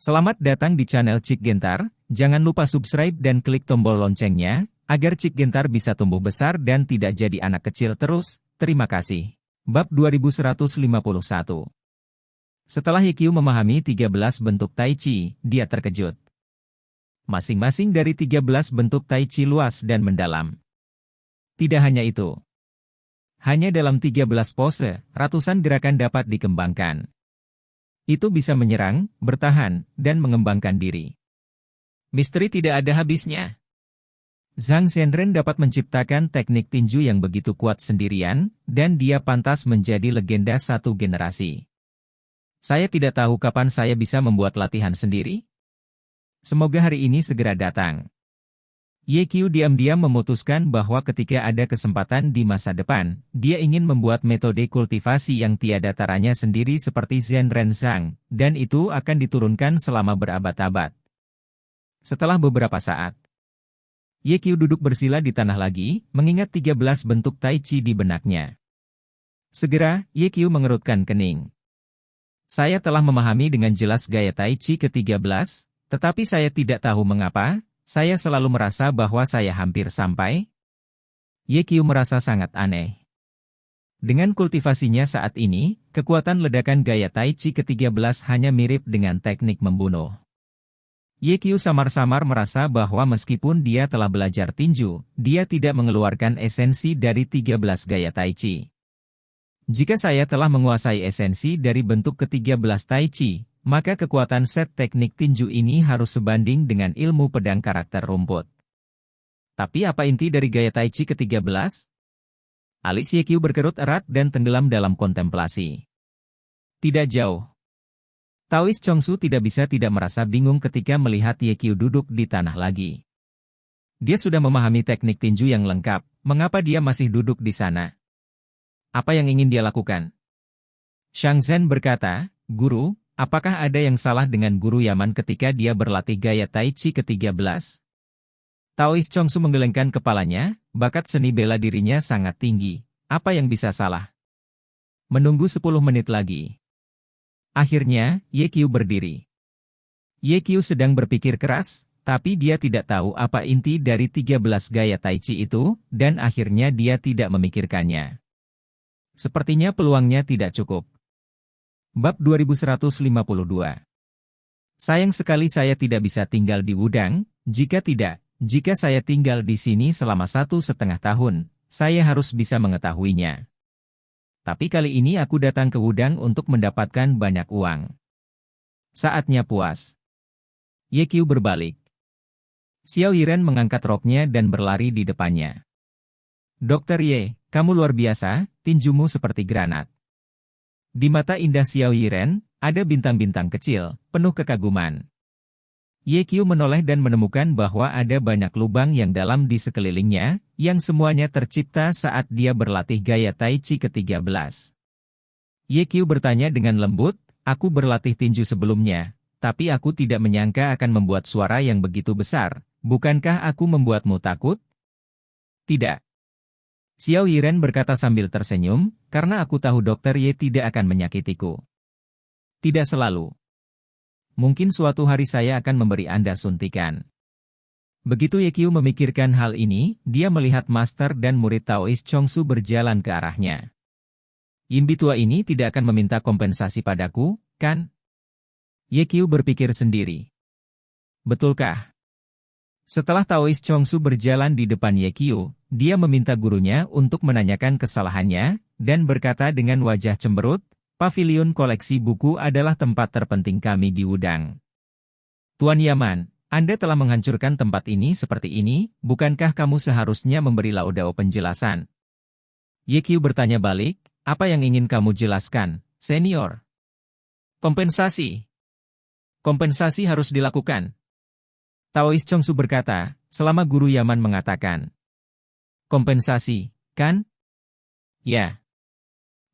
Selamat datang di channel Cik Gentar, jangan lupa subscribe dan klik tombol loncengnya, agar Cik Gentar bisa tumbuh besar dan tidak jadi anak kecil terus, terima kasih. Bab 2151. Setelah Ye memahami 13 bentuk Tai Chi, dia terkejut. Masing-masing dari 13 bentuk Tai Chi luas dan mendalam. Tidak hanya itu. Hanya dalam 13 pose, ratusan gerakan dapat dikembangkan. Itu bisa menyerang, bertahan, dan mengembangkan diri. Misteri tidak ada habisnya. Zhang Zhenren dapat menciptakan teknik tinju yang begitu kuat sendirian, dan dia pantas menjadi legenda satu generasi. Saya tidak tahu kapan saya bisa membuat latihan sendiri. Semoga hari ini segera datang. Ye diam-diam memutuskan bahwa ketika ada kesempatan di masa depan, dia ingin membuat metode kultivasi yang tiada taranya sendiri seperti Zhenren Zhang, dan itu akan diturunkan selama berabad-abad. Setelah beberapa saat, Ye duduk bersila di tanah lagi, mengingat 13 bentuk Tai Chi di benaknya. Segera, Ye mengerutkan kening. Saya telah memahami dengan jelas gaya Tai Chi ke-13, tetapi saya tidak tahu mengapa, saya selalu merasa bahwa saya hampir sampai. Ye merasa sangat aneh. Dengan kultivasinya saat ini, kekuatan ledakan gaya Tai Chi ke-13 hanya mirip dengan teknik membunuh. Ye samar-samar merasa bahwa meskipun dia telah belajar tinju, dia tidak mengeluarkan esensi dari 13 gaya Tai Chi. Jika saya telah menguasai esensi dari bentuk ke-13 Tai Chi, maka kekuatan set teknik tinju ini harus sebanding dengan ilmu pedang karakter rumput. Tapi apa inti dari gaya Tai Chi ke-13? Alis Ye berkerut erat dan tenggelam dalam kontemplasi. Tidak jauh. Taois Chongsu tidak bisa tidak merasa bingung ketika melihat Ye duduk di tanah lagi. Dia sudah memahami teknik tinju yang lengkap, mengapa dia masih duduk di sana? Apa yang ingin dia lakukan? Shang Zhen berkata, "Guru, apakah ada yang salah dengan guru Yaman ketika dia berlatih gaya Tai Chi ke-13? Taois Chongsu menggelengkan kepalanya, bakat seni bela dirinya sangat tinggi. Apa yang bisa salah? Menunggu 10 menit lagi. Akhirnya, Ye berdiri. Ye sedang berpikir keras, tapi dia tidak tahu apa inti dari 13 gaya Tai Chi itu, dan akhirnya dia tidak memikirkannya. Sepertinya peluangnya tidak cukup. Bab 2152. Sayang sekali saya tidak bisa tinggal di Wudang, jika saya tinggal di sini selama 1,5 tahun, saya harus bisa mengetahuinya. Tapi kali ini aku datang ke Wudang untuk mendapatkan banyak uang. Saatnya puas. Ye berbalik. Xiao Yiren mengangkat roknya dan berlari di depannya. Dokter Ye, kamu luar biasa, tinjumu seperti granat. Di mata indah Xiao Yiren, ada bintang-bintang kecil, penuh kekaguman. Ye menoleh dan menemukan bahwa ada banyak lubang yang dalam di sekelilingnya, yang semuanya tercipta saat dia berlatih gaya Tai Chi ke-13. Ye bertanya dengan lembut, aku berlatih tinju sebelumnya, tapi aku tidak menyangka akan membuat suara yang begitu besar, bukankah aku membuatmu takut? Tidak. Xiao Yiren berkata sambil tersenyum, karena aku tahu Dokter Ye tidak akan menyakitiku. Tidak selalu. Mungkin suatu hari saya akan memberi Anda suntikan. Begitu Ye memikirkan hal ini, dia melihat master dan murid Taois Chongsu berjalan ke arahnya. Yimbi tua ini tidak akan meminta kompensasi padaku, kan? Ye berpikir sendiri. Betulkah? Setelah Taois Chongsu berjalan di depan Ye dia meminta gurunya untuk menanyakan kesalahannya, dan berkata dengan wajah cemberut, pavilion koleksi buku adalah tempat terpenting kami di Wudang. Tuan Yaman, Anda telah menghancurkan tempat ini seperti ini, bukankah kamu seharusnya memberi Laodao penjelasan? Ye bertanya balik, apa yang ingin kamu jelaskan, senior? Kompensasi. Kompensasi harus dilakukan. Taois Chongsu berkata, selama guru Yaman mengatakan. Kompensasi, kan? Ya.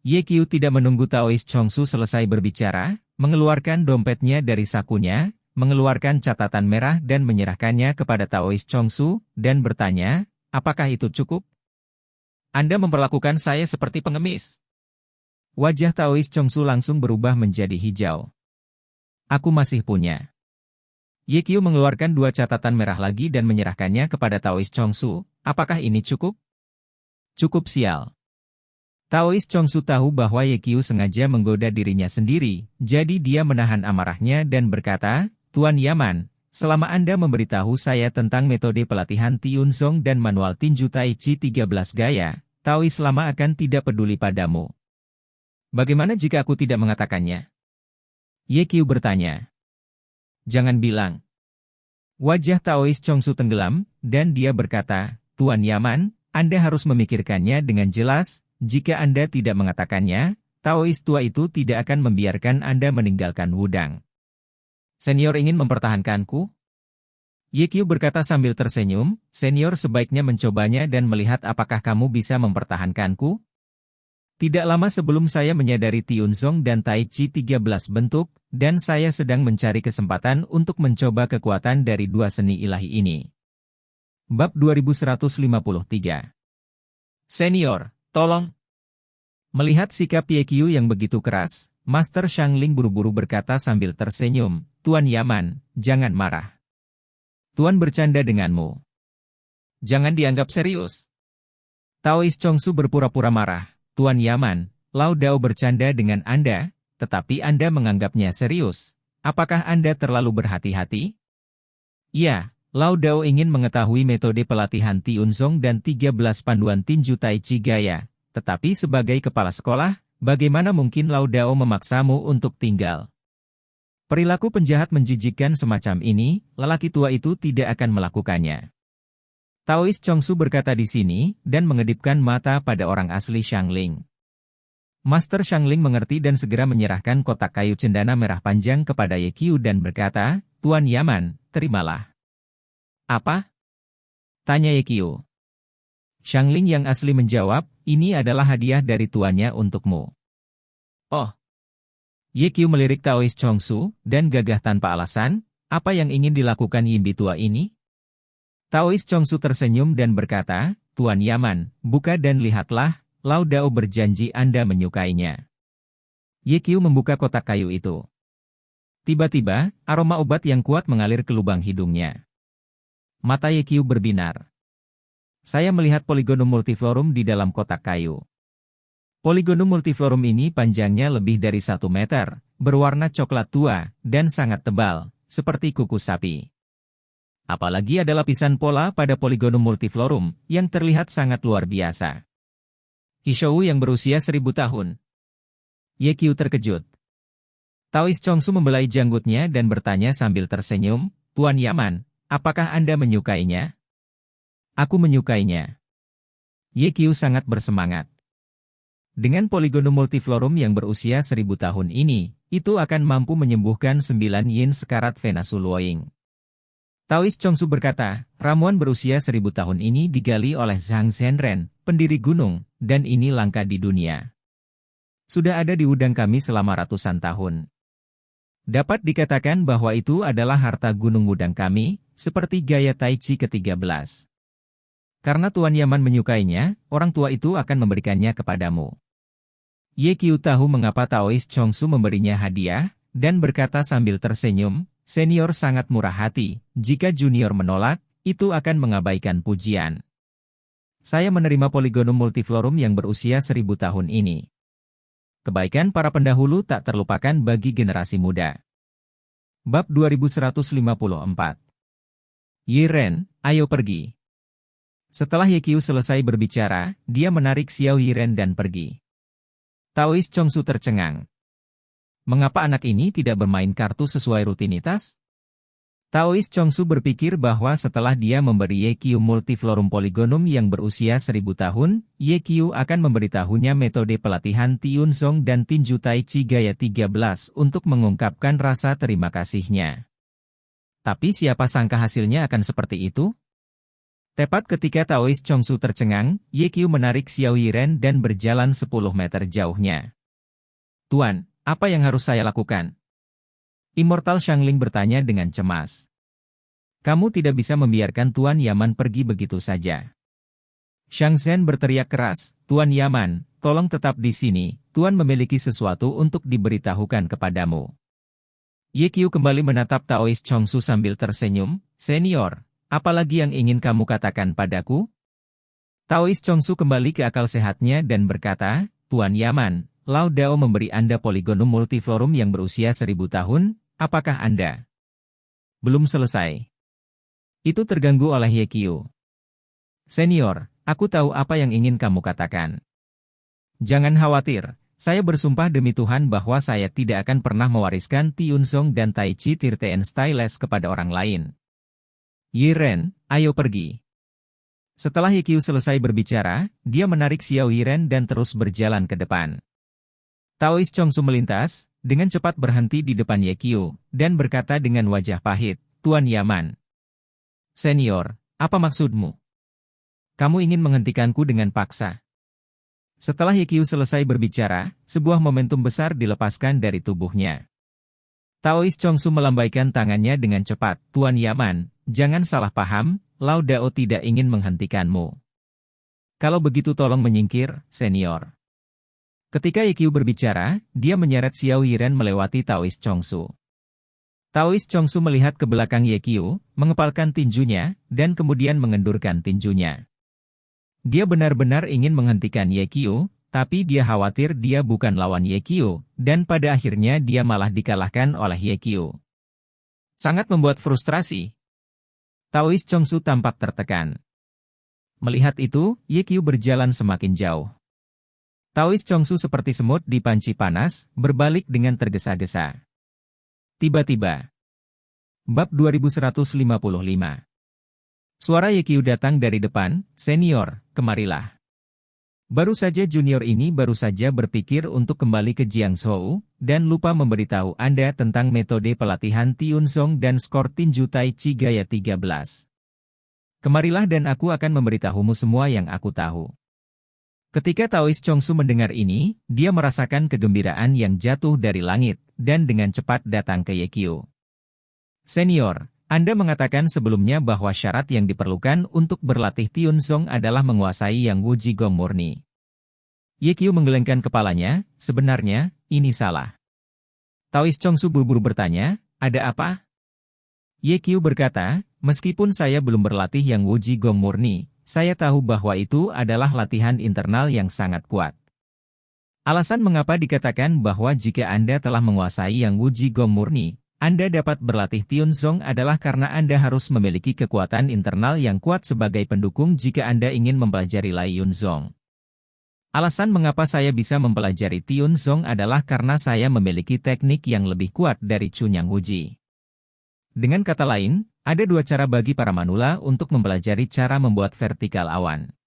Ye tidak menunggu Taois Chongsu selesai berbicara, mengeluarkan dompetnya dari sakunya, mengeluarkan catatan merah dan menyerahkannya kepada Taois Chongsu, dan bertanya, apakah itu cukup? Anda memperlakukan saya seperti pengemis. Wajah Taois Chongsu langsung berubah menjadi hijau. Aku masih punya Ye Qiu mengeluarkan 2 catatan merah lagi dan menyerahkannya kepada Taois Chongsu. Apakah ini cukup? Cukup sial. Taois Chongsu tahu bahwa Ye Qiu sengaja menggoda dirinya sendiri, jadi dia menahan amarahnya dan berkata, Tuan Yaman, selama Anda memberitahu saya tentang metode pelatihan Tianzong dan manual tinju Tai Chi 13 gaya, Taois lama akan tidak peduli padamu. Bagaimana jika aku tidak mengatakannya? Ye Qiu bertanya. Jangan bilang. Wajah Taois Chongsu tenggelam, dan dia berkata, Tuan Yaman, Anda harus memikirkannya dengan jelas, jika Anda tidak mengatakannya, Taois tua itu tidak akan membiarkan Anda meninggalkan Wudang. Senior ingin mempertahankanku? Ye Qiu berkata sambil tersenyum, senior sebaiknya mencobanya dan melihat apakah kamu bisa mempertahankanku? Tidak lama sebelum saya menyadari Tianzong dan Tai Chi 13 bentuk, dan saya sedang mencari kesempatan untuk mencoba kekuatan dari 2 seni ilahi ini. Bab 2153. Senior, tolong. Melihat sikap Ye Qiu yang begitu keras, Master Shangling buru-buru berkata sambil tersenyum, Tuan Yaman, jangan marah. Tuan bercanda denganmu. Jangan dianggap serius. Taois Chongsu berpura-pura marah. Tuan Yaman, Lao Dao bercanda dengan Anda, tetapi Anda menganggapnya serius. Apakah Anda terlalu berhati-hati? Ya, Lao Dao ingin mengetahui metode pelatihan Tianzong dan 13 panduan tinju Tai Chi gaya, tetapi sebagai kepala sekolah, bagaimana mungkin Lao Dao memaksamu untuk tinggal? Perilaku penjahat menjijikkan semacam ini, lelaki tua itu tidak akan melakukannya. Taois Chongsu berkata di sini, dan mengedipkan mata pada orang asli Shangling. Master Shangling mengerti dan segera menyerahkan kotak kayu cendana merah panjang kepada Ye Qiu dan berkata, Tuan Yaman, terimalah. Apa? Tanya Ye Qiu. Shangling yang asli menjawab, ini adalah hadiah dari tuannya untukmu. Oh. Ye Qiu melirik Taois Chongsu, dan gagah tanpa alasan, apa yang ingin dilakukan Yimbi tua ini? Taois Chongsu tersenyum dan berkata, Tuan Yaman, buka dan lihatlah, Lao Dao berjanji Anda menyukainya. Ye Qiu membuka kotak kayu itu. Tiba-tiba, aroma obat yang kuat mengalir ke lubang hidungnya. Mata Ye Qiu berbinar. Saya melihat Polygonum multiflorum di dalam kotak kayu. Polygonum multiflorum ini panjangnya lebih dari 1 meter, berwarna coklat tua, dan sangat tebal, seperti kuku sapi. Apalagi ada lapisan pola pada Polygonum multiflorum, yang terlihat sangat luar biasa. Hishou yang berusia 1000 tahun. Ye Qiu terkejut. Taois Chongsu membelai janggutnya dan bertanya sambil tersenyum, Tuan Yaman, apakah Anda menyukainya? Aku menyukainya. Ye Qiu sangat bersemangat. Dengan Polygonum multiflorum yang berusia 1000 tahun ini, itu akan mampu menyembuhkan 9 yin sekarat Vena Sulwoing. Taois Chongsu berkata, ramuan berusia 1000 tahun ini digali oleh Zhang Zhenren, pendiri gunung, dan ini langka di dunia. Sudah ada di Wudang kami selama ratusan tahun. Dapat dikatakan bahwa itu adalah harta gunung Wudang kami, seperti gaya Tai Chi ke-13. Karena Tuan Yaman menyukainya, orang tua itu akan memberikannya kepadamu. Ye Qiu tahu mengapa Taois Chongsu memberinya hadiah, dan berkata sambil tersenyum, senior sangat murah hati, jika junior menolak, itu akan mengabaikan pujian. Saya menerima Polygonum multiflorum yang berusia 1000 tahun ini. Kebaikan para pendahulu tak terlupakan bagi generasi muda. Bab 2154. Yi Ren, ayo pergi. Setelah Ye Qiu selesai berbicara, dia menarik Xiao Yi Ren dan pergi. Taois Chongsu tercengang. Mengapa anak ini tidak bermain kartu sesuai rutinitas? Taois Chongsu berpikir bahwa setelah dia memberi Ye Qiu multiflorum polygonum yang berusia 1000 tahun, Ye Qiu akan memberitahunya metode pelatihan Tianzong dan tinju Tai Chi gaya 13 untuk mengungkapkan rasa terima kasihnya. Tapi siapa sangka hasilnya akan seperti itu? Tepat ketika Taois Chongsu tercengang, Ye Qiu menarik Xiao Yi Ren dan berjalan 10 meter jauhnya. Tuan, apa yang harus saya lakukan? Immortal Shangling bertanya dengan cemas. Kamu tidak bisa membiarkan Tuan Yaman pergi begitu saja. Shang Zhen berteriak keras, Tuan Yaman, tolong tetap di sini, Tuan memiliki sesuatu untuk diberitahukan kepadamu. Ye Qiu kembali menatap Taois Chongsu sambil tersenyum, "Senior, apalagi yang ingin kamu katakan padaku?" Taois Chongsu kembali ke akal sehatnya dan berkata, "Tuan Yaman, Lao Dao memberi Anda Polygonum Multiflorum yang berusia 1000 tahun, apakah Anda belum selesai?" Itu terganggu oleh Ye Qiu. "Senior, aku tahu apa yang ingin kamu katakan. Jangan khawatir. Saya bersumpah demi Tuhan bahwa saya tidak akan pernah mewariskan Tianzong dan Tai Chi Tirteen Styles kepada orang lain. Yi Ren, ayo pergi." Setelah Ye Qiu selesai berbicara, dia menarik Xiao Yiren dan terus berjalan ke depan. Taois Chongsu melintas, dengan cepat berhenti di depan Ye Qiu, dan berkata dengan wajah pahit, "Tuan Yaman. Senior, apa maksudmu? Kamu ingin menghentikanku dengan paksa?" Setelah Ye Qiu selesai berbicara, sebuah momentum besar dilepaskan dari tubuhnya. Taois Chongsu melambaikan tangannya dengan cepat, "Tuan Yaman, jangan salah paham, Lao Dao tidak ingin menghentikanmu. Kalau begitu tolong menyingkir, senior." Ketika Ye Qiu berbicara, dia menyeret Xiao Yiren melewati Taois Chongsu. Taois Chongsu melihat ke belakang Ye Qiu, mengepalkan tinjunya, dan kemudian mengendurkan tinjunya. Dia benar-benar ingin menghentikan Ye Qiu, tapi dia khawatir dia bukan lawan Ye Qiu, dan pada akhirnya dia malah dikalahkan oleh Ye Qiu. Sangat membuat frustrasi. Taois Chongsu tampak tertekan. Melihat itu, Ye Qiu berjalan semakin jauh. Taois Chongsu seperti semut di panci panas, berbalik dengan tergesa-gesa. Tiba-tiba. Bab 2155. Suara Ye Qiu datang dari depan, "Senior, kemarilah." Baru saja junior ini baru saja berpikir untuk kembali ke Jiangzhou, dan lupa memberitahu Anda tentang metode pelatihan Tianzong dan skor tinju Tai Chi Gaya 13. "Kemarilah dan aku akan memberitahumu semua yang aku tahu." Ketika Taois Chongsu mendengar ini, dia merasakan kegembiraan yang jatuh dari langit, dan dengan cepat datang ke Ye Qiu. "Senior, Anda mengatakan sebelumnya bahwa syarat yang diperlukan untuk berlatih Tianzong adalah menguasai Yang Wu Jigong murni." Ye Qiu menggelengkan kepalanya, "Sebenarnya, ini salah." Taois Chongsu buru-buru bertanya, "Ada apa?" Ye Qiu berkata, "Meskipun saya belum berlatih Yang Wu Jigong murni, saya tahu bahwa itu adalah latihan internal yang sangat kuat. Alasan mengapa dikatakan bahwa jika Anda telah menguasai Yang Wu Jigong murni, Anda dapat berlatih Tianzong adalah karena Anda harus memiliki kekuatan internal yang kuat sebagai pendukung jika Anda ingin mempelajari Lai Yunzong. Alasan mengapa saya bisa mempelajari Tianzong adalah karena saya memiliki teknik yang lebih kuat dari Chunyang Wuji." Dengan kata lain, ada dua cara bagi para manula untuk mempelajari cara membuat vertikal awan.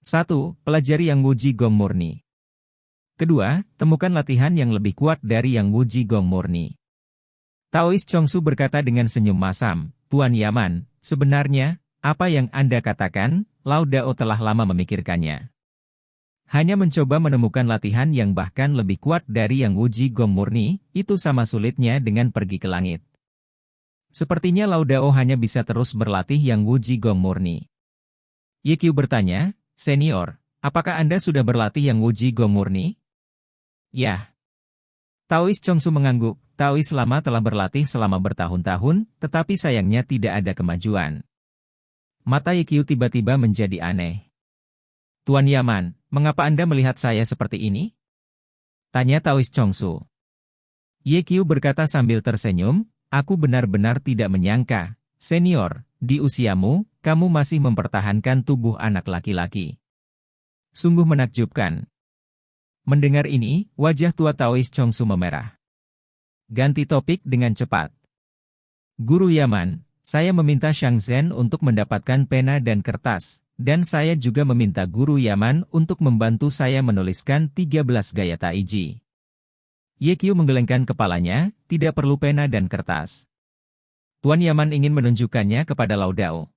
1. Pelajari Yang Wu Jigong murni. Kedua, temukan latihan yang lebih kuat dari Yang Wu Jigong murni. Taois Chongsu berkata dengan senyum masam, "Tuan Yaman, sebenarnya, apa yang Anda katakan, Lao Dao telah lama memikirkannya. Hanya mencoba menemukan latihan yang bahkan lebih kuat dari Yang Wu Jigong murni, itu sama sulitnya dengan pergi ke langit. Sepertinya Lao Dao hanya bisa terus berlatih Yang Wu Jigong murni." Ye Qiu bertanya, "Senior, apakah Anda sudah berlatih Yang Wu Jigong murni?" "Ya." Taois Chongsu mengangguk, "Taois lama telah berlatih selama bertahun-tahun, tetapi sayangnya tidak ada kemajuan." Mata Ye Qiu tiba-tiba menjadi aneh. "Tuan Yaman, mengapa Anda melihat saya seperti ini?" tanya Taois Chongsu. Ye Qiu berkata sambil tersenyum, "Aku benar-benar tidak menyangka, senior, di usiamu, kamu masih mempertahankan tubuh anak laki-laki. Sungguh menakjubkan." Mendengar ini, wajah tua Taois Chongsu memerah. Ganti topik dengan cepat. "Guru Yaman, saya meminta Shang Zhen untuk mendapatkan pena dan kertas, dan saya juga meminta Guru Yaman untuk membantu saya menuliskan 13 gaya taiji." Ye Qiu menggelengkan kepalanya, "Tidak perlu pena dan kertas. Tuan Yaman ingin menunjukkannya kepada Lao Dao."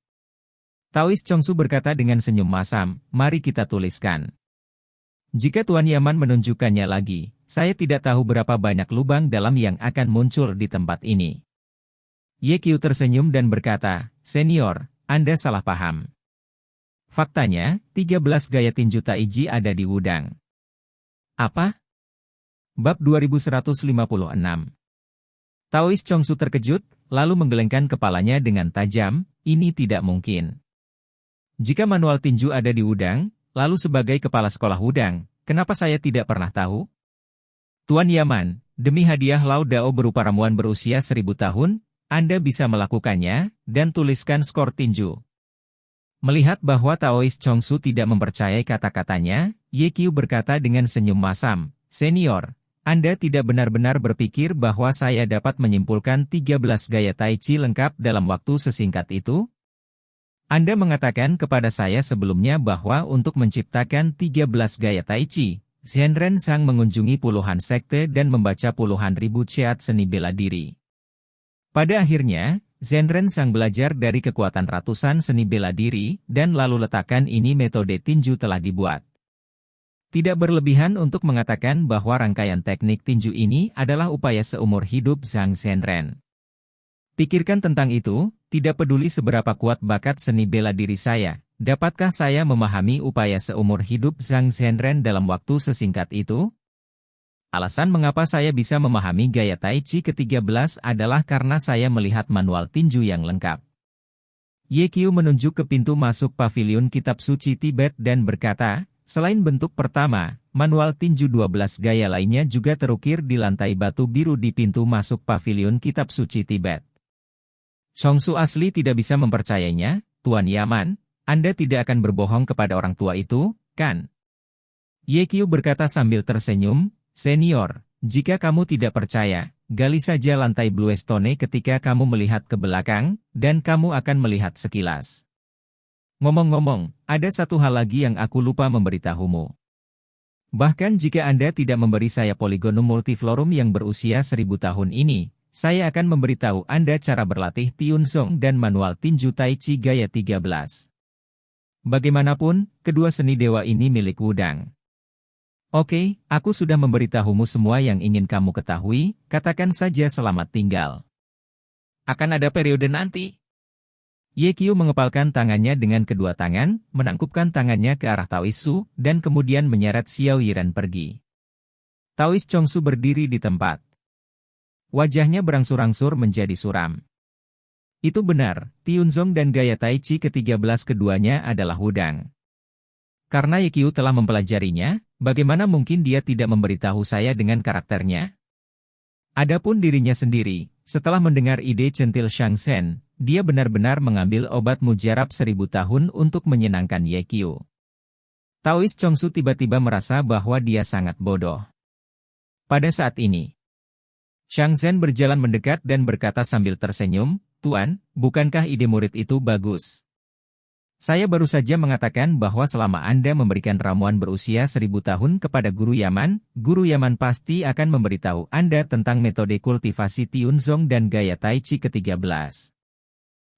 Taois Chongsu berkata dengan senyum masam, "Mari kita tuliskan. Jika Tuan Yaman menunjukkannya lagi, saya tidak tahu berapa banyak lubang dalam yang akan muncul di tempat ini." Ye Qiu tersenyum dan berkata, "Senior, Anda salah paham. Faktanya, 13 gaya tinju taiji ada di Wudang." "Apa?" Bab 2156. Taois Chongsu terkejut, lalu menggelengkan kepalanya dengan tajam, ini tidak mungkin. Jika manual tinju ada di Wudang, lalu sebagai kepala sekolah Wudang, kenapa saya tidak pernah tahu? Tuan Yaman, demi hadiah Lao Dao berupa ramuan berusia 1000 tahun, Anda bisa melakukannya, dan tuliskan skor tinju. Melihat bahwa Taois Chongsu tidak mempercayai kata-katanya, Ye Qiu berkata dengan senyum masam, "Senior, Anda tidak benar-benar berpikir bahwa saya dapat menyimpulkan 13 gaya Tai Chi lengkap dalam waktu sesingkat itu? Anda mengatakan kepada saya sebelumnya bahwa untuk menciptakan 13 gaya Tai Chi, Zhenren Sang mengunjungi puluhan sekte dan membaca puluhan ribu ciat seni bela diri. Pada akhirnya, Zhenren Sang belajar dari kekuatan ratusan seni bela diri, dan lalu letakkan ini metode tinju telah dibuat. Tidak berlebihan untuk mengatakan bahwa rangkaian teknik tinju ini adalah upaya seumur hidup Zhang Zhenren. Pikirkan tentang itu, tidak peduli seberapa kuat bakat seni bela diri saya, dapatkah saya memahami upaya seumur hidup Zhang Zhenren dalam waktu sesingkat itu? Alasan mengapa saya bisa memahami gaya Tai Chi ke-13 adalah karena saya melihat manual tinju yang lengkap." Ye Qiu menunjuk ke pintu masuk paviliun kitab suci Tibet dan berkata, "Selain bentuk pertama, manual tinju 12 gaya lainnya juga terukir di lantai batu biru di pintu masuk paviliun kitab suci Tibet." Chongsu asli tidak bisa mempercayainya, "Tuan Yaman, Anda tidak akan berbohong kepada orang tua itu, kan?" Ye Qiu berkata sambil tersenyum, "Senior, jika kamu tidak percaya, gali saja lantai Blue Stone ketika kamu melihat ke belakang, dan kamu akan melihat sekilas. Ngomong-ngomong, ada satu hal lagi yang aku lupa memberitahumu. Bahkan jika Anda tidak memberi saya Polygonum Multiflorum yang berusia 1000 tahun ini, saya akan memberitahu Anda cara berlatih Tiun Song dan manual tinju Tai Chi gaya 13. Bagaimanapun, kedua seni dewa ini milik Wudang. Oke, aku sudah memberitahumu semua yang ingin kamu ketahui, katakan saja selamat tinggal. Akan ada periode nanti." Ye Qiu mengepalkan tangannya dengan kedua tangan, menangkupkan tangannya ke arah Taois Su, dan kemudian menyeret Xiao Yiren pergi. Taois Chongsu berdiri di tempat. Wajahnya berangsur-angsur menjadi suram. Itu benar, Tiunzong dan gaya Tai Chi ke-13 keduanya adalah Wudang. Karena Ye Qiu telah mempelajarinya, bagaimana mungkin dia tidak memberitahu saya dengan karakternya? Adapun dirinya sendiri, setelah mendengar ide centil Shang Shen, dia benar-benar mengambil obat mujarab 1000 tahun untuk menyenangkan Ye Qiu. Taois Chongsu tiba-tiba merasa bahwa dia sangat bodoh. Pada saat ini, Shang Shen berjalan mendekat dan berkata sambil tersenyum, "Tuan, bukankah ide murid itu bagus? Saya baru saja mengatakan bahwa selama Anda memberikan ramuan berusia 1000 tahun kepada Guru Yaman pasti akan memberitahu Anda tentang metode kultivasi Tiunzong dan gaya Tai Chi ke-13.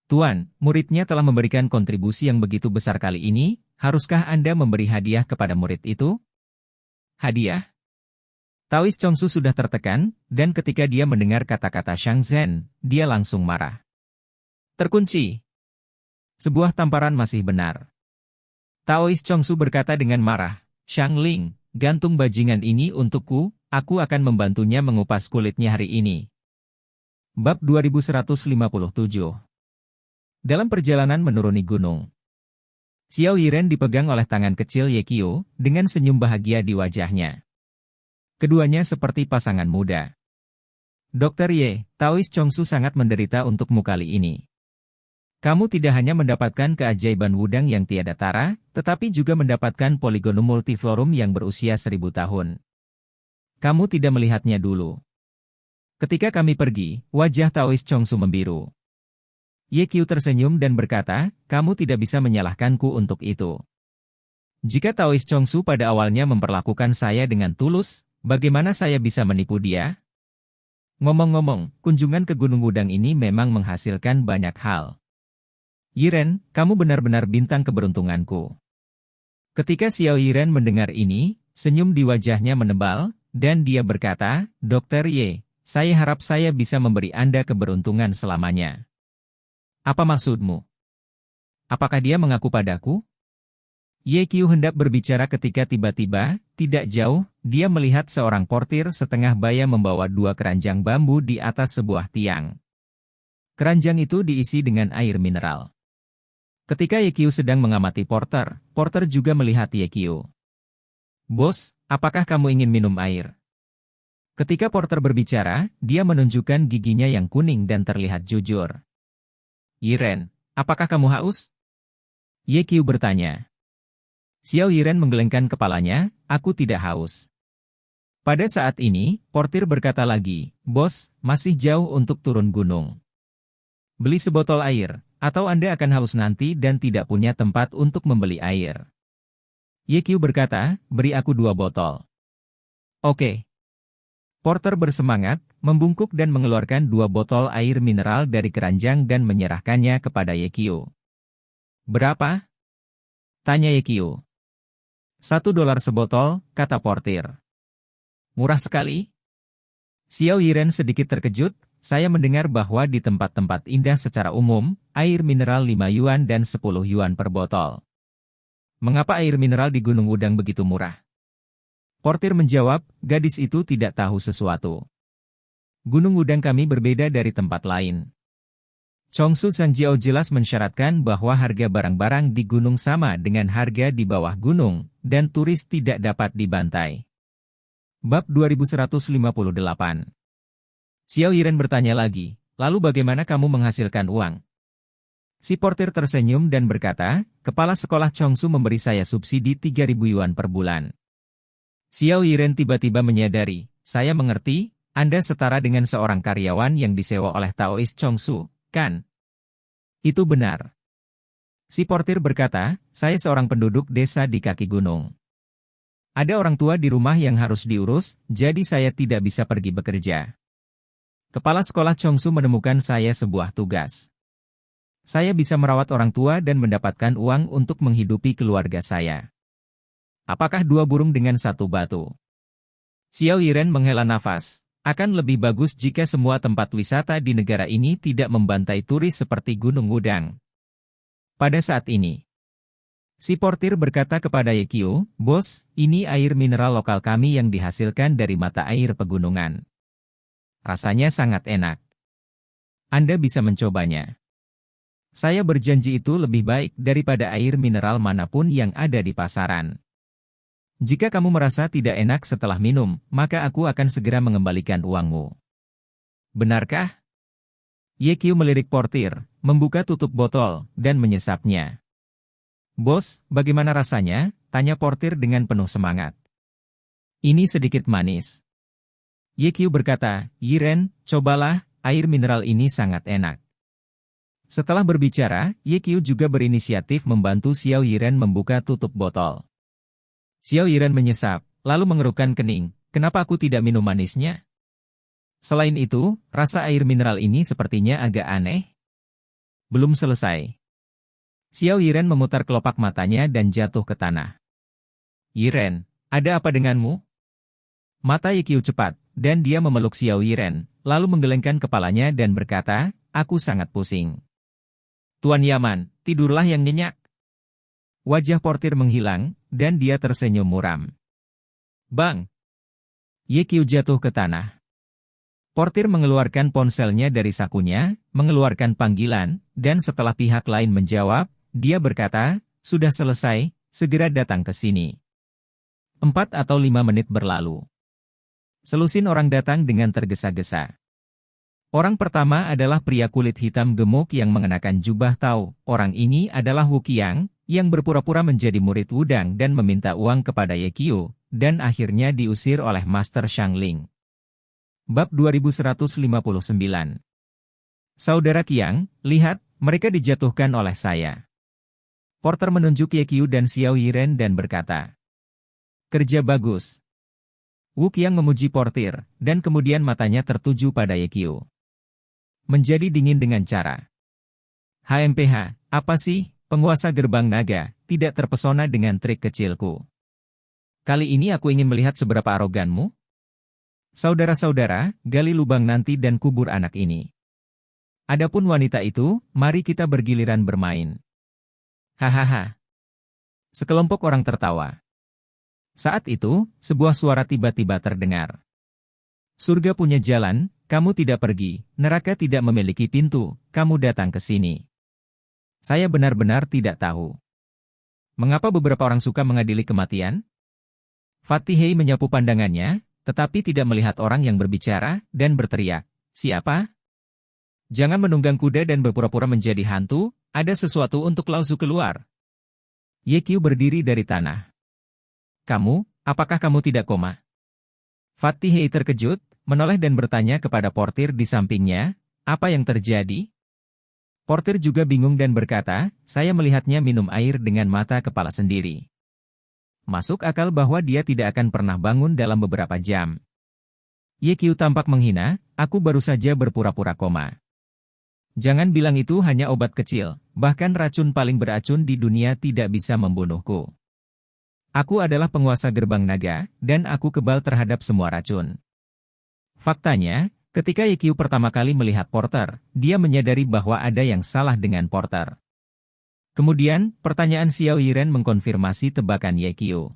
Tuan, muridnya telah memberikan kontribusi yang begitu besar kali ini, haruskah Anda memberi hadiah kepada murid itu?" Hadiah? Taois Chongsu sudah tertekan, dan ketika dia mendengar kata-kata Shang Shen, dia langsung marah. Terkunci. Sebuah tamparan masih benar. Taois Chongsu berkata dengan marah, "Shang Ling, gantung bajingan ini untukku, aku akan membantunya mengupas kulitnya hari ini." Bab 2157. Dalam perjalanan menuruni gunung, Xiao Yiren dipegang oleh tangan kecil Ye Qiu, dengan senyum bahagia di wajahnya. Keduanya seperti pasangan muda. "Dokter Ye, Taois Chongsu sangat menderita untukmu kali ini. Kamu tidak hanya mendapatkan keajaiban Wudang yang tiada tara, tetapi juga mendapatkan Polygonum Multiflorum yang berusia 1000 tahun. Kamu tidak melihatnya dulu. Ketika kami pergi, wajah Taois Chongsu membiru. Ye Qiu tersenyum dan berkata, "Kamu tidak bisa menyalahkanku untuk itu. Jika Taois Chongsu pada awalnya memperlakukan saya dengan tulus, bagaimana saya bisa menipu dia? Ngomong-ngomong, kunjungan ke Gunung Wudang ini memang menghasilkan banyak hal. Yiren, kamu benar-benar bintang keberuntunganku." Ketika Xiao Yiren mendengar ini, senyum di wajahnya menebal, dan dia berkata, "Dokter Ye, saya harap saya bisa memberi Anda keberuntungan selamanya." "Apa maksudmu? Apakah dia mengaku padaku?" Ye Qiu hendak berbicara ketika tiba-tiba, tidak jauh, dia melihat seorang portir setengah baya membawa dua keranjang bambu di atas sebuah tiang. Keranjang itu diisi dengan air mineral. Ketika Ye Qiu sedang mengamati porter, porter juga melihat Ye Qiu. "Bos, apakah kamu ingin minum air?" Ketika porter berbicara, dia menunjukkan giginya yang kuning dan terlihat jujur. "Yiren, apakah kamu haus?" Ye Qiu bertanya. Xiao Yiren menggelengkan kepalanya, "Aku tidak haus." Pada saat ini, portir berkata lagi, "Bos, masih jauh untuk turun gunung. Beli sebotol air, atau Anda akan haus nanti dan tidak punya tempat untuk membeli air." Ye Qiu berkata, "Beri aku 2 botol." "Oke." Porter bersemangat, membungkuk dan mengeluarkan 2 botol air mineral dari keranjang dan menyerahkannya kepada Ye Qiu. "Berapa?" tanya Ye Qiu. $1 sebotol, kata portir. "Murah sekali." Xiao Yiren sedikit terkejut, "Saya mendengar bahwa di tempat-tempat indah secara umum, air mineral 5 yuan dan 10 yuan per botol. Mengapa air mineral di Gunung Wudang begitu murah?" Portir menjawab, "Gadis itu tidak tahu sesuatu. Gunung Wudang kami berbeda dari tempat lain. Chongsu Sangjiao jelas mensyaratkan bahwa harga barang-barang di gunung sama dengan harga di bawah gunung, dan turis tidak dapat dibantai." Bab 2158. Xiao Yiren bertanya lagi, "Lalu bagaimana kamu menghasilkan uang?" Si portir tersenyum dan berkata, "Kepala sekolah Chongsu memberi saya subsidi 3.000 yuan per bulan." Xiao Yiren tiba-tiba menyadari, "Saya mengerti, Anda setara dengan seorang karyawan yang disewa oleh Taoist Chongsu, kan?" "Itu benar." Si portir berkata, "Saya seorang penduduk desa di kaki gunung. Ada orang tua di rumah yang harus diurus, jadi saya tidak bisa pergi bekerja. Kepala sekolah Chongsu menemukan saya sebuah tugas. Saya bisa merawat orang tua dan mendapatkan uang untuk menghidupi keluarga saya. Apakah 2 burung dengan 1 batu?" Xiao Yiren menghela nafas. Akan lebih bagus jika semua tempat wisata di negara ini tidak membantai turis seperti Gunung Wudang. Pada saat ini, si portir berkata kepada Ye Qiu, "Bos, ini air mineral lokal kami yang dihasilkan dari mata air pegunungan. Rasanya sangat enak. Anda bisa mencobanya. Saya berjanji itu lebih baik daripada air mineral manapun yang ada di pasaran. Jika kamu merasa tidak enak setelah minum, maka aku akan segera mengembalikan uangmu." "Benarkah?" Ye Qiu melirik portir, membuka tutup botol, dan menyesapnya. "Bos, bagaimana rasanya?" tanya portir dengan penuh semangat. "Ini sedikit manis." Ye Qiu berkata, "Yiren, cobalah, air mineral ini sangat enak." Setelah berbicara, Ye Qiu juga berinisiatif membantu Xiao Yiren membuka tutup botol. Xiao Yiren menyesap, lalu mengerutkan kening, "Kenapa aku tidak minum manisnya? Selain itu, rasa air mineral ini sepertinya agak aneh." Belum selesai. Xiao Yiren memutar kelopak matanya dan jatuh ke tanah. "Yiren, ada apa denganmu?" Mata Ye Qiu cepat, dan dia memeluk Xiao Yiren, lalu menggelengkan kepalanya dan berkata, "Aku sangat pusing." "Tuan Yaman, tidurlah yang nyenyak." Wajah portir menghilang, dan dia tersenyum muram. "Bang!" Ye Qiu jatuh ke tanah. Portir mengeluarkan ponselnya dari sakunya, mengeluarkan panggilan, dan setelah pihak lain menjawab, dia berkata, "Sudah selesai, segera datang ke sini." 4 atau 5 menit berlalu. Selusin orang datang dengan tergesa-gesa. Orang pertama adalah pria kulit hitam gemuk yang mengenakan jubah Tao. Orang ini adalah Wu Qiang, yang berpura-pura menjadi murid Wudang dan meminta uang kepada Ye Qiu, dan akhirnya diusir oleh Master Shangling. Bab 2159. "Saudara Qiang, lihat, mereka dijatuhkan oleh saya." Porter menunjuk Ye Qiu dan Xiao Yiren dan berkata, "Kerja bagus." Wu Qiang memuji portir, dan kemudian matanya tertuju pada Ye Qiu. Menjadi dingin dengan cara. "HMPH, apa sih, penguasa gerbang naga, tidak terpesona dengan trik kecilku? Kali ini aku ingin melihat seberapa aroganmu. Saudara-saudara, gali lubang nanti dan kubur anak ini. Adapun wanita itu, mari kita bergiliran bermain." "Hahaha." Sekelompok orang tertawa. Saat itu, sebuah suara tiba-tiba terdengar. Surga punya jalan, kamu tidak pergi, neraka tidak memiliki pintu, kamu datang ke sini. Saya benar-benar tidak tahu. Mengapa beberapa orang suka mengadili kematian? Fatihei menyapu pandangannya, tetapi tidak melihat orang yang berbicara, dan berteriak, "Siapa? Jangan menunggang kuda dan berpura-pura menjadi hantu, ada sesuatu untuk Lao Zu keluar." Ye Qiu berdiri dari tanah. "Kamu, apakah kamu tidak koma?" Fatihei terkejut, menoleh dan bertanya kepada portir di sampingnya, "Apa yang terjadi?" Portir juga bingung dan berkata, "Saya melihatnya minum air dengan mata kepala sendiri. Masuk akal bahwa dia tidak akan pernah bangun dalam beberapa jam." Ye Qiu tampak menghina, "Aku baru saja berpura-pura koma. Jangan bilang itu hanya obat kecil, bahkan racun paling beracun di dunia tidak bisa membunuhku. Aku adalah penguasa gerbang naga, dan aku kebal terhadap semua racun." Faktanya, ketika Ye Qiu pertama kali melihat Porter, dia menyadari bahwa ada yang salah dengan Porter. Kemudian, pertanyaan Xiao Yiren mengkonfirmasi tebakan Ye Qiu.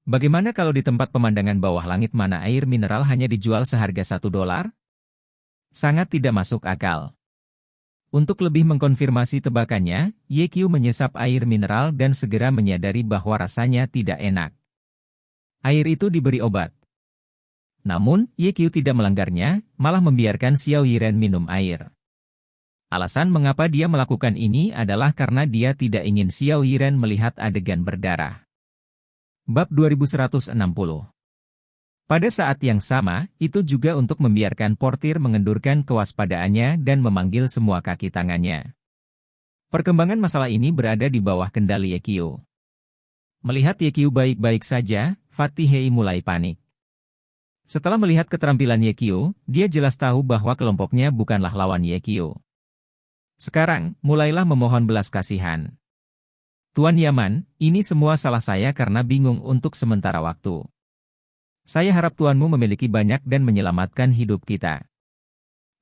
Bagaimana kalau di tempat pemandangan bawah langit mana air mineral hanya dijual seharga $1? Sangat tidak masuk akal. Untuk lebih mengkonfirmasi tebakannya, Ye Qiu menyesap air mineral dan segera menyadari bahwa rasanya tidak enak. Air itu diberi obat. Namun, Ye Qiu tidak melanggarnya, malah membiarkan Xiao Yiren minum air. Alasan mengapa dia melakukan ini adalah karena dia tidak ingin Xiao Yiren melihat adegan berdarah. Bab 2160. Pada saat yang sama, itu juga untuk membiarkan portir mengendurkan kewaspadaannya dan memanggil semua kaki tangannya. Perkembangan masalah ini berada di bawah kendali Ye Qiu. Melihat Ye Qiu baik-baik saja, Fatihei mulai panik. Setelah melihat keterampilan Ye Qiu, dia jelas tahu bahwa kelompoknya bukanlah lawan Ye Qiu. Sekarang, mulailah memohon belas kasihan. "Tuan Yaman, ini semua salah saya karena bingung untuk sementara waktu. Saya harap tuanmu memiliki banyak dan menyelamatkan hidup kita.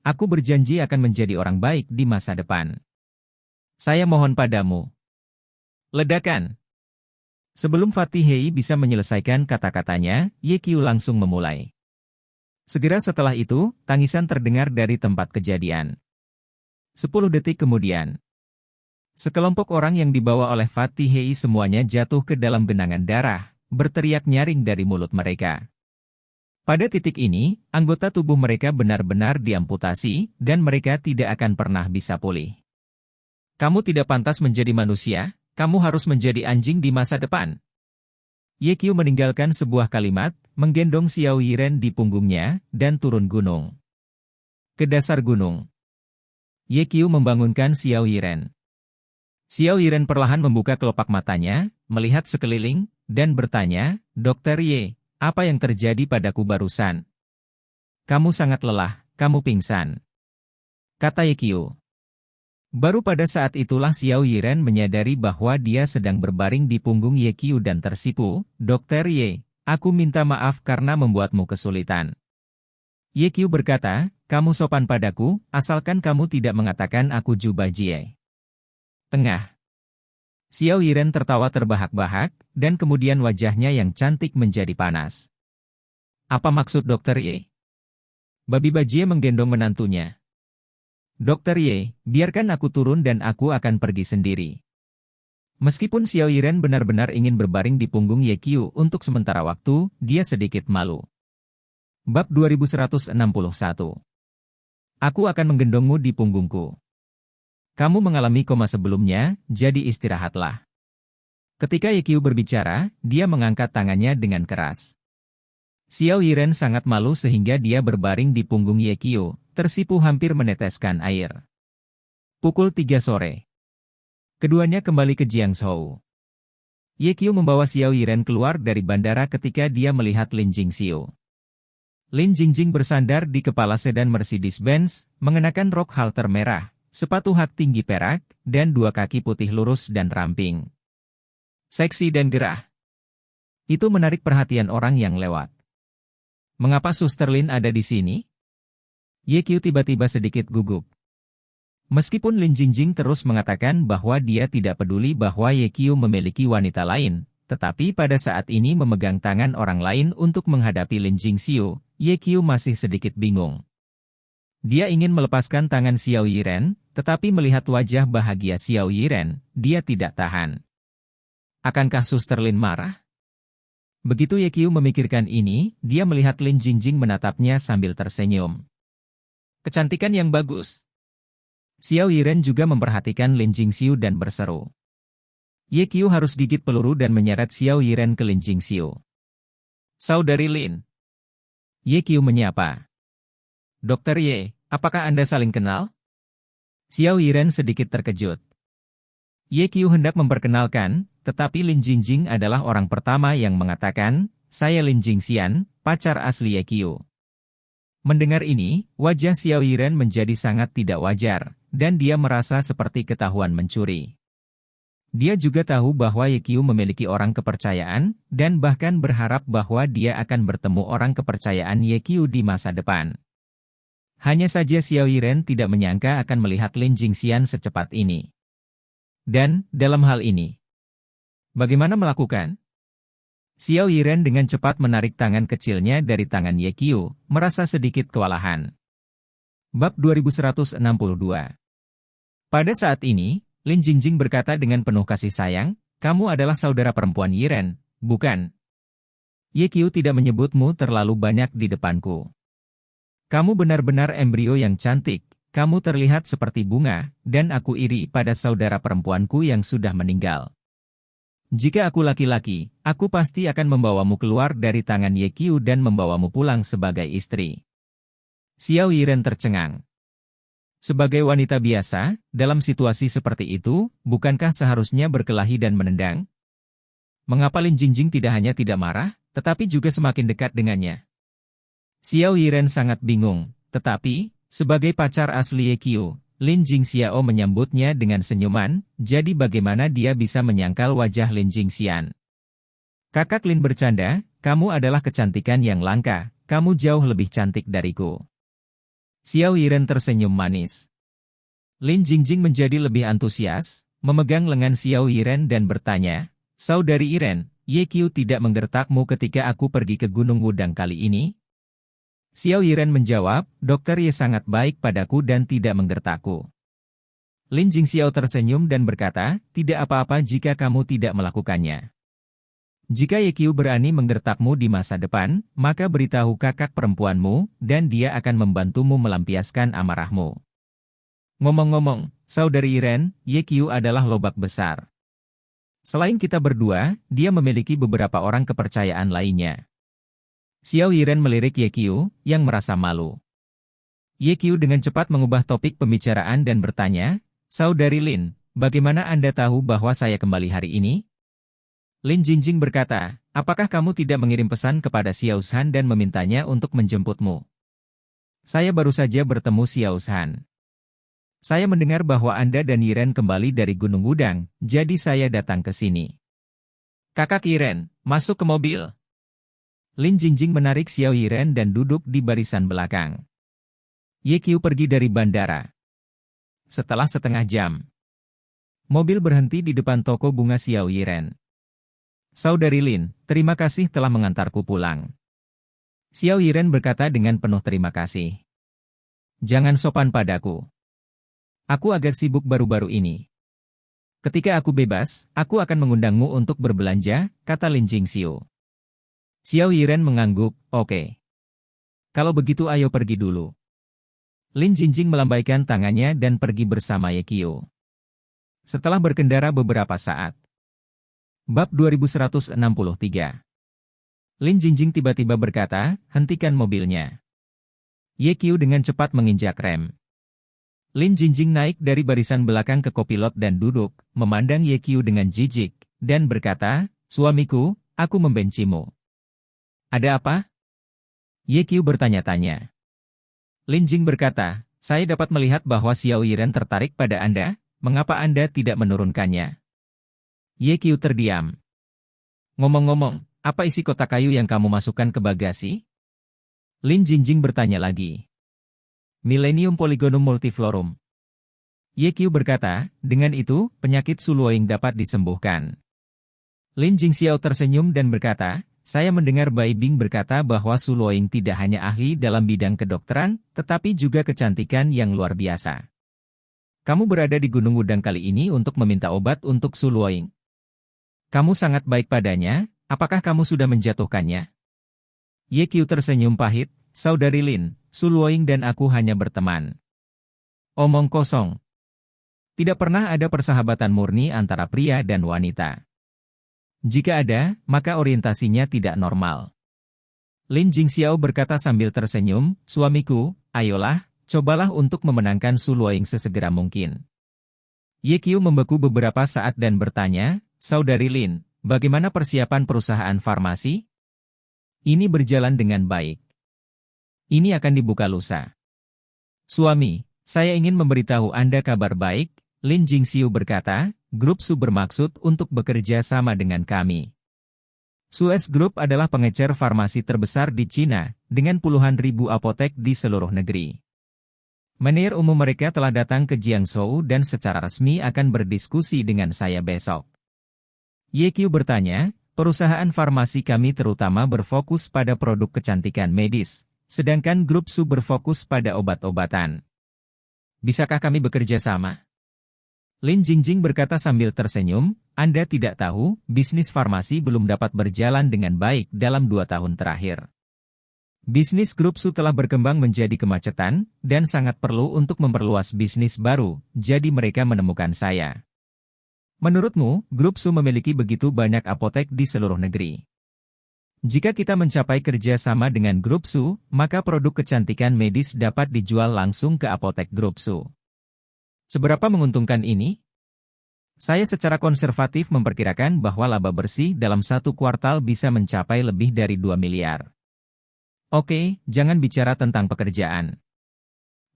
Aku berjanji akan menjadi orang baik di masa depan. Saya mohon padamu." Ledakan. Sebelum Fatihei bisa menyelesaikan kata-katanya, Ye Qiu langsung memulai. Segera setelah itu, tangisan terdengar dari tempat kejadian. 10 detik kemudian, sekelompok orang yang dibawa oleh Fatihei semuanya jatuh ke dalam genangan darah, berteriak nyaring dari mulut mereka. Pada titik ini, anggota tubuh mereka benar-benar diamputasi, dan mereka tidak akan pernah bisa pulih. "Kamu tidak pantas menjadi manusia, kamu harus menjadi anjing di masa depan." Ye Qiu meninggalkan sebuah kalimat, menggendong Xiao Yiren di punggungnya, dan turun gunung. Ke dasar gunung. Ye Qiu membangunkan Xiao Yiren. Xiao Yiren perlahan membuka kelopak matanya, melihat sekeliling, dan bertanya, "Dokter Ye, apa yang terjadi padaku barusan?" "Kamu sangat lelah, kamu pingsan," kata Ye Qiu. Baru pada saat itulah Xiao Yiren menyadari bahwa dia sedang berbaring di punggung Ye Qiu dan tersipu. "Dokter Ye, aku minta maaf karena membuatmu kesulitan." Ye Qiu berkata, "Kamu sopan padaku, asalkan kamu tidak mengatakan aku Juba Jie." Tengah. Xiao Yiren tertawa terbahak-bahak, dan kemudian wajahnya yang cantik menjadi panas. "Apa maksud Dokter Ye?" Babi Bajie menggendong menantunya. "Dokter Ye, biarkan aku turun dan aku akan pergi sendiri." Meskipun Xiao Yiren benar-benar ingin berbaring di punggung Ye Qiu untuk sementara waktu, dia sedikit malu. Bab 2161. Aku akan menggendongmu di punggungku. Kamu mengalami koma sebelumnya, jadi istirahatlah. Ketika Ye Qiu berbicara, dia mengangkat tangannya dengan keras. Xiao Yiren sangat malu sehingga dia berbaring di punggung Ye Qiu, tersipu hampir meneteskan air. Pukul 3 sore. Keduanya kembali ke Jiangzhou. Ye Qiu membawa Xiao Yiren keluar dari bandara ketika dia melihat Lin Jingxiu. Lin Jingjing bersandar di kepala sedan Mercedes-Benz, mengenakan rok halter merah, sepatu hak tinggi perak, dan 2 kaki putih lurus dan ramping. Seksi dan gerah. Itu menarik perhatian orang yang lewat. "Mengapa Suster Lin ada di sini?" Ye Qiu tiba-tiba sedikit gugup. Meskipun Lin Jingjing terus mengatakan bahwa dia tidak peduli bahwa Ye Qiu memiliki wanita lain, tetapi pada saat ini memegang tangan orang lain untuk menghadapi Lin Jingxiu, Ye Qiu masih sedikit bingung. Dia ingin melepaskan tangan Xiao Yiren, tetapi melihat wajah bahagia Xiao Yiren, dia tidak tahan. Akankah Suster Lin marah? Begitu Ye Qiu memikirkan ini, dia melihat Lin Jingjing menatapnya sambil tersenyum. Kecantikan yang bagus. Xiao Yiren juga memperhatikan Lin Jingxiu dan berseru. Ye Qiu harus gigit peluru dan menyeret Xiao Yiren ke Lin Jingxiu. Saudari Lin. Ye Qiu menyapa. Dokter Ye, apakah Anda saling kenal? Xiao Yiren sedikit terkejut. Ye Qiu hendak memperkenalkan, tetapi Lin Jingjing adalah orang pertama yang mengatakan, saya Lin Jingxian, pacar asli Ye Qiu. Mendengar ini, wajah Xiao Yiren menjadi sangat tidak wajar, dan dia merasa seperti ketahuan mencuri. Dia juga tahu bahwa Ye Qiu memiliki orang kepercayaan, dan bahkan berharap bahwa dia akan bertemu orang kepercayaan Ye Qiu di masa depan. Hanya saja Xiao Yiren tidak menyangka akan melihat Lin Jingxian secepat ini. Dan, dalam hal ini, bagaimana melakukan? Xiao Yiren dengan cepat menarik tangan kecilnya dari tangan Ye Qiu, merasa sedikit kewalahan. Bab 2162. Pada saat ini, Lin Jingjing berkata dengan penuh kasih sayang, kamu adalah saudara perempuan Yiren, bukan? Ye Qiu tidak menyebutmu terlalu banyak di depanku. Kamu benar-benar embrio yang cantik, kamu terlihat seperti bunga, dan aku iri pada saudara perempuanku yang sudah meninggal. Jika aku laki-laki, aku pasti akan membawamu keluar dari tangan Ye Qiu dan membawamu pulang sebagai istri. Xiao Yiren tercengang. Sebagai wanita biasa, dalam situasi seperti itu, bukankah seharusnya berkelahi dan menendang? Mengapa Lin Jingjing tidak hanya tidak marah, tetapi juga semakin dekat dengannya? Xiao Yiren sangat bingung, tetapi, sebagai pacar asli Ye Qiu, Lin Jingxiao menyambutnya dengan senyuman, jadi bagaimana dia bisa menyangkal wajah Lin Jingxian? Kakak Lin bercanda, kamu adalah kecantikan yang langka, kamu jauh lebih cantik dariku. Xiao Yiren tersenyum manis. Lin Jingjing menjadi lebih antusias, memegang lengan Xiao Yiren dan bertanya, Saudari Yiren, Ye Qiu tidak menggertakmu ketika aku pergi ke Gunung Wudang kali ini? Xiao Yiren menjawab, Dokter Ye sangat baik padaku dan tidak menggertakku. Lin Jingxiao tersenyum dan berkata, tidak apa-apa jika kamu tidak melakukannya. Jika Ye Qiu berani menggertakmu di masa depan, maka beritahu kakak perempuanmu, dan dia akan membantumu melampiaskan amarahmu. Ngomong-ngomong, Saudari Yiren, Ye Qiu adalah lobak besar. Selain kita berdua, dia memiliki beberapa orang kepercayaan lainnya. Xiao Yiren melirik Ye Qiu, yang merasa malu. Ye Qiu dengan cepat mengubah topik pembicaraan dan bertanya, Saudari Lin, bagaimana Anda tahu bahwa saya kembali hari ini? Lin Jingjing berkata, apakah kamu tidak mengirim pesan kepada Xiao Shan dan memintanya untuk menjemputmu? Saya baru saja bertemu Xiao Shan. Saya mendengar bahwa Anda dan Yiren kembali dari Gunung Wudang, jadi saya datang ke sini. Kakak Yiren, masuk ke mobil. Lin Jingjing menarik Xiao Yiren dan duduk di barisan belakang. Ye Qiu pergi dari bandara. Setelah setengah jam, mobil berhenti di depan toko bunga Xiao Yiren. Saudari Lin, terima kasih telah mengantarku pulang. Xiao Yiren berkata dengan penuh terima kasih. Jangan sopan padaku. Aku agak sibuk baru-baru ini. Ketika aku bebas, aku akan mengundangmu untuk berbelanja, kata Lin Jingxiu. Xiao Yiren mengangguk, oke. Kalau begitu ayo pergi dulu. Lin Jingjing melambaikan tangannya dan pergi bersama Ye Qiu. Setelah berkendara beberapa saat, Bab 2163. Lin Jingjing tiba-tiba berkata, hentikan mobilnya. Ye Qiu dengan cepat menginjak rem. Lin Jingjing naik dari barisan belakang ke kopilot dan duduk, memandang Ye Qiu dengan jijik, dan berkata, suamiku, aku membencimu. Ada apa? Ye Qiu bertanya-tanya. Lin Jing berkata, saya dapat melihat bahwa Xiao Yiren tertarik pada Anda, mengapa Anda tidak menurunkannya? Ye Qiu terdiam. Ngomong-ngomong, apa isi kotak kayu yang kamu masukkan ke bagasi? Lin Jingjing bertanya lagi. Millennium Polygonum Multiflorum. Ye Qiu berkata, dengan itu, penyakit Su Luoying dapat disembuhkan. Lin Jingxiao tersenyum dan berkata, saya mendengar Bai Bing berkata bahwa Su Luoying tidak hanya ahli dalam bidang kedokteran, tetapi juga kecantikan yang luar biasa. Kamu berada di Gunung Wudang kali ini untuk meminta obat untuk Su Luoying. Kamu sangat baik padanya, apakah kamu sudah menjatuhkannya? Ye Qiu tersenyum pahit, saudari Lin, Su Luoying dan aku hanya berteman. Omong kosong. Tidak pernah ada persahabatan murni antara pria dan wanita. Jika ada, maka orientasinya tidak normal. Lin Jingxiao berkata sambil tersenyum, suamiku, ayolah, cobalah untuk memenangkan Su Luoying sesegera mungkin. Ye Qiu membeku beberapa saat dan bertanya, saudari Lin, bagaimana persiapan perusahaan farmasi? Ini berjalan dengan baik. Ini akan dibuka lusa. Suami, saya ingin memberitahu Anda kabar baik, Lin Jingxiu berkata, Grup Su bermaksud untuk bekerja sama dengan kami. Suez Group adalah pengecer farmasi terbesar di Cina, dengan puluhan ribu apotek di seluruh negeri. Manajer umum mereka telah datang ke Jiangzhou dan secara resmi akan berdiskusi dengan saya besok. Ye Qiu bertanya, perusahaan farmasi kami terutama berfokus pada produk kecantikan medis, sedangkan Grup Su berfokus pada obat-obatan. Bisakah kami bekerja sama? Lin Jingjing berkata sambil tersenyum, Anda tidak tahu, bisnis farmasi belum dapat berjalan dengan baik dalam 2 tahun terakhir. Bisnis Grup Su telah berkembang menjadi kemacetan, dan sangat perlu untuk memperluas bisnis baru, jadi mereka menemukan saya. Menurutmu, Grup Su memiliki begitu banyak apotek di seluruh negeri. Jika kita mencapai kerja sama dengan Grup Su, maka produk kecantikan medis dapat dijual langsung ke apotek Grup Su. Seberapa menguntungkan ini? Saya secara konservatif memperkirakan bahwa laba bersih dalam 1 kuartal bisa mencapai lebih dari 2 miliar. Oke, jangan bicara tentang pekerjaan.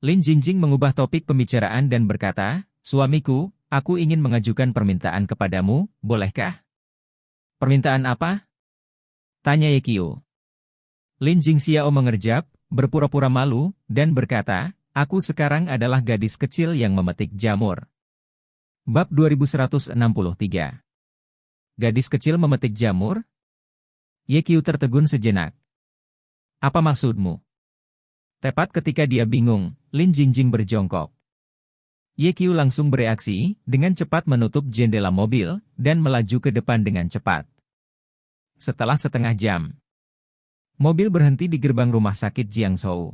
Lin Jingjing mengubah topik pembicaraan dan berkata, suamiku, aku ingin mengajukan permintaan kepadamu, bolehkah? Permintaan apa? Tanya Ye Qiu. Lin Jingxiao mengerjap, berpura-pura malu, dan berkata, aku sekarang adalah gadis kecil yang memetik jamur. Bab 2163. Gadis kecil memetik jamur? Ye Qiu tertegun sejenak. Apa maksudmu? Tepat ketika dia bingung, Lin Jingjing berjongkok. Ye Qiu langsung bereaksi, dengan cepat menutup jendela mobil, dan melaju ke depan dengan cepat. Setelah setengah jam, mobil berhenti di gerbang rumah sakit Jiangzhou.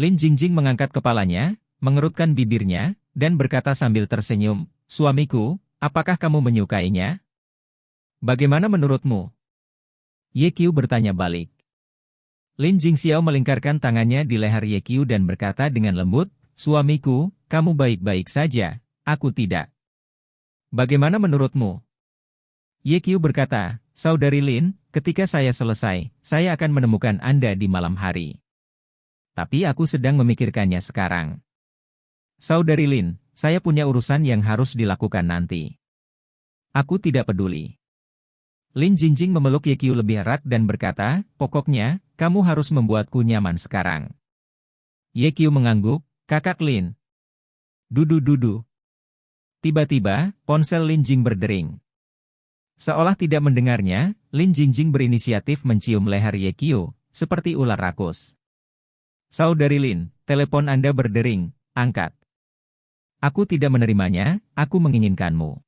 Lin Jingjing mengangkat kepalanya, mengerutkan bibirnya, dan berkata sambil tersenyum, suamiku, apakah kamu menyukainya? Bagaimana menurutmu? Ye Qiu bertanya balik. Lin Jingxiao melingkarkan tangannya di leher Ye Qiu dan berkata dengan lembut, suamiku, kamu baik-baik saja, aku tidak. Bagaimana menurutmu? Ye Qiu berkata, saudari Lin, ketika saya selesai, saya akan menemukan Anda di malam hari. Tapi aku sedang memikirkannya sekarang. Saudari Lin, saya punya urusan yang harus dilakukan nanti. Aku tidak peduli. Lin Jingjing memeluk Ye Qiu lebih erat dan berkata, pokoknya, kamu harus membuatku nyaman sekarang. Ye Qiu mengangguk, kakak Lin. Dudu. Tiba-tiba, ponsel Lin Jing berdering. Seolah tidak mendengarnya, Lin Jingjing berinisiatif mencium leher Ye Qiu, seperti ular rakus. Saudari Lin, telepon Anda berdering, angkat. Aku tidak menerimanya, aku menginginkanmu.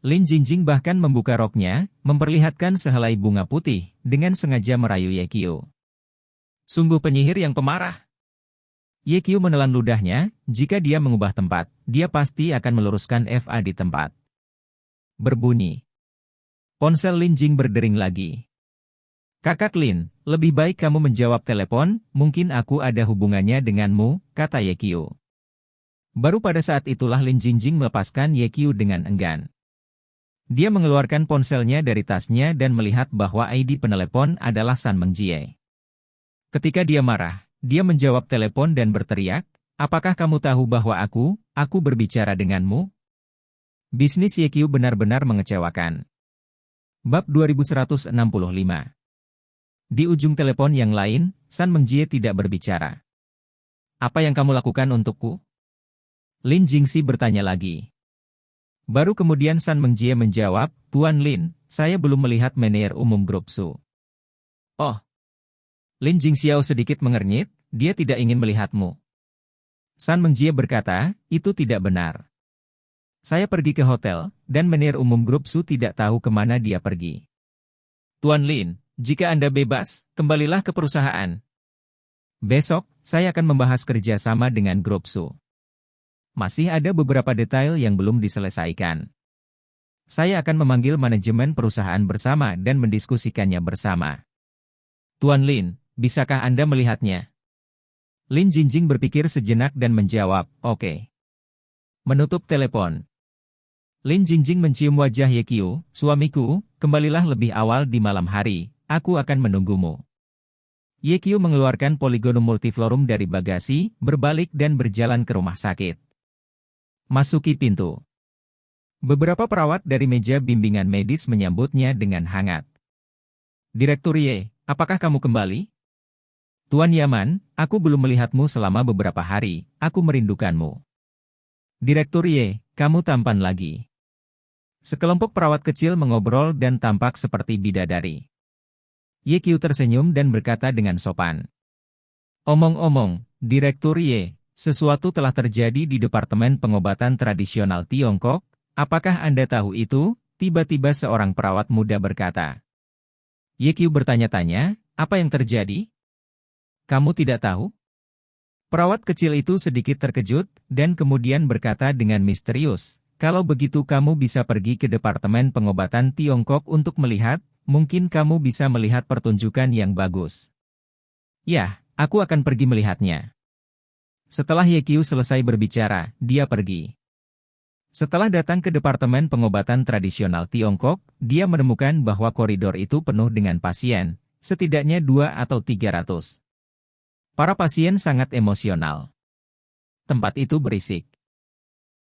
Lin Jingjing bahkan membuka roknya, memperlihatkan sehelai bunga putih, dengan sengaja merayu Ye Qiu. Sungguh penyihir yang pemarah. Ye Qiu menelan ludahnya, jika dia mengubah tempat, dia pasti akan meluruskan FA di tempat. Berbunyi. Ponsel Lin Jing berdering lagi. Kakak Lin, lebih baik kamu menjawab telepon, mungkin aku ada hubungannya denganmu, kata Ye Qiu. Baru pada saat itulah Lin Jingjing melepaskan Ye Qiu dengan enggan. Dia mengeluarkan ponselnya dari tasnya dan melihat bahwa ID penelepon adalah San Mengjie. Ketika dia marah, dia menjawab telepon dan berteriak, apakah kamu tahu bahwa aku berbicara denganmu? Bisnis Ye Qiu benar-benar mengecewakan. Bab 2165. Di ujung telepon yang lain, San Mengjie tidak berbicara. Apa yang kamu lakukan untukku? Lin Jingxi bertanya lagi. Baru kemudian San Mengjie menjawab, Tuan Lin, saya belum melihat manajer umum grup Su. Oh. Lin Jingxiao sedikit mengernyit, dia tidak ingin melihatmu. San Mengjie berkata, itu tidak benar. Saya pergi ke hotel, dan manajer umum grup Su tidak tahu kemana dia pergi. Tuan Lin, jika Anda bebas, kembalilah ke perusahaan. Besok, saya akan membahas kerjasama dengan grup Su. Masih ada beberapa detail yang belum diselesaikan. Saya akan memanggil manajemen perusahaan bersama dan mendiskusikannya bersama. Tuan Lin, bisakah Anda melihatnya? Lin Jingjing berpikir sejenak dan menjawab, oke. Menutup telepon. Lin Jingjing mencium wajah Ye Qiu, suamiku, kembalilah lebih awal di malam hari, aku akan menunggumu. Ye Qiu mengeluarkan Polygonum Multiflorum dari bagasi, berbalik dan berjalan ke rumah sakit. Masuki pintu. Beberapa perawat dari meja bimbingan medis menyambutnya dengan hangat. Direktur Ye, apakah kamu kembali? Tuan Yaman, aku belum melihatmu selama beberapa hari, aku merindukanmu. Direktur Ye, kamu tampan lagi. Sekelompok perawat kecil mengobrol dan tampak seperti bidadari. Ye Qiu tersenyum dan berkata dengan sopan. Omong-omong, Direktur Ye, sesuatu telah terjadi di Departemen Pengobatan Tradisional Tiongkok, apakah Anda tahu itu? Tiba-tiba seorang perawat muda berkata. Ye Qiu bertanya-tanya, apa yang terjadi? Kamu tidak tahu? Perawat kecil itu sedikit terkejut, dan kemudian berkata dengan misterius, kalau begitu kamu bisa pergi ke Departemen Pengobatan Tiongkok untuk melihat, mungkin kamu bisa melihat pertunjukan yang bagus. Ya, aku akan pergi melihatnya. Setelah Ye Qiu selesai berbicara, dia pergi. Setelah datang ke Departemen Pengobatan Tradisional Tiongkok, dia menemukan bahwa koridor itu penuh dengan pasien, setidaknya 2 atau 300. Para pasien sangat emosional. Tempat itu berisik.